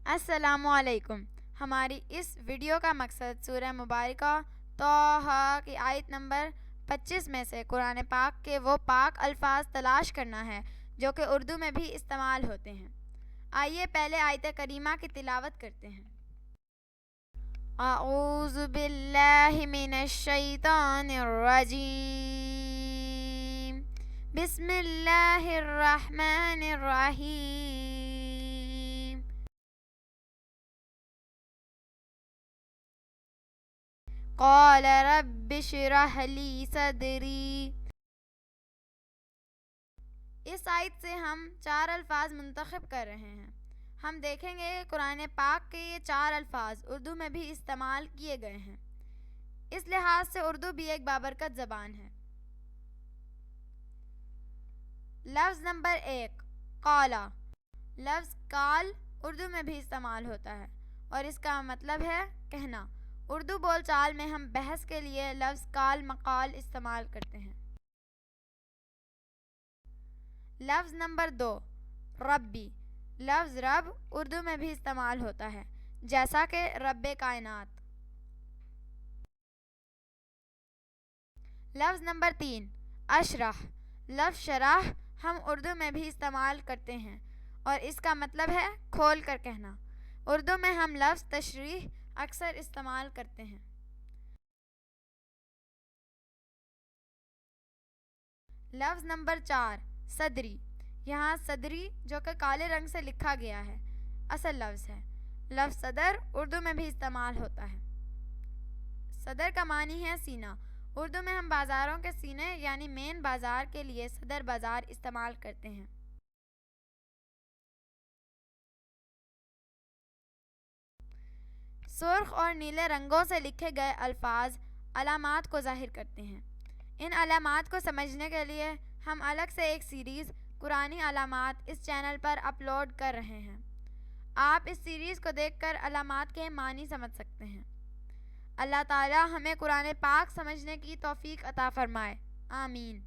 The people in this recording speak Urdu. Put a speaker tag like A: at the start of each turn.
A: السلام علیکم۔ ہماری اس ویڈیو کا مقصد سورہ مبارکہ طٰ کی آیت نمبر 25 میں سے قرآن پاک کے وہ پاک الفاظ تلاش کرنا ہے جو کہ اردو میں بھی استعمال ہوتے ہیں۔ آئیے پہلے آیت کریمہ کی تلاوت کرتے ہیں۔ اعوذ باللہ من الشیطان الرجیم، بسم اللہ الرحمن الرحیم۔ قال رب اشرح لی صدری۔ اس آیت سے ہم 4 الفاظ منتخب کر رہے ہیں۔ ہم دیکھیں گے کہ قرآن پاک کے یہ 4 الفاظ اردو میں بھی استعمال کیے گئے ہیں۔ اس لحاظ سے اردو بھی ایک بابرکت زبان ہے۔ لفظ نمبر 1 قالا۔ لفظ قال اردو میں بھی استعمال ہوتا ہے اور اس کا مطلب ہے کہنا۔ اردو بول چال میں ہم بحث کے لیے لفظ قال مقال استعمال کرتے ہیں۔ لفظ نمبر 2 ربی۔ لفظ رب اردو میں بھی استعمال ہوتا ہے جیسا کہ رب کائنات۔ لفظ نمبر 3 اشرح۔ لفظ شرح ہم اردو میں بھی استعمال کرتے ہیں اور اس کا مطلب ہے کھول کر کہنا۔ اردو میں ہم لفظ تشریح اکثر استعمال کرتے ہیں۔ لفظ نمبر 4 صدری۔ یہاں صدری جو کہ کالے رنگ سے لکھا گیا ہے اصل لفظ ہے۔ لفظ صدر اردو میں بھی استعمال ہوتا ہے۔ صدر کا معنی ہے سینہ۔ اردو میں ہم بازاروں کے سینے یعنی مین بازار کے لیے صدر بازار استعمال کرتے ہیں۔ سرخ اور نیلے رنگوں سے لکھے گئے الفاظ علامات کو ظاہر کرتے ہیں۔ ان علامات کو سمجھنے کے لیے ہم الگ سے ایک سیریز قرآنی علامات اس چینل پر اپلوڈ کر رہے ہیں۔ آپ اس سیریز کو دیکھ کر علامات کے معنی سمجھ سکتے ہیں۔ اللہ تعالی ہمیں قرآن پاک سمجھنے کی توفیق عطا فرمائے۔ آمین۔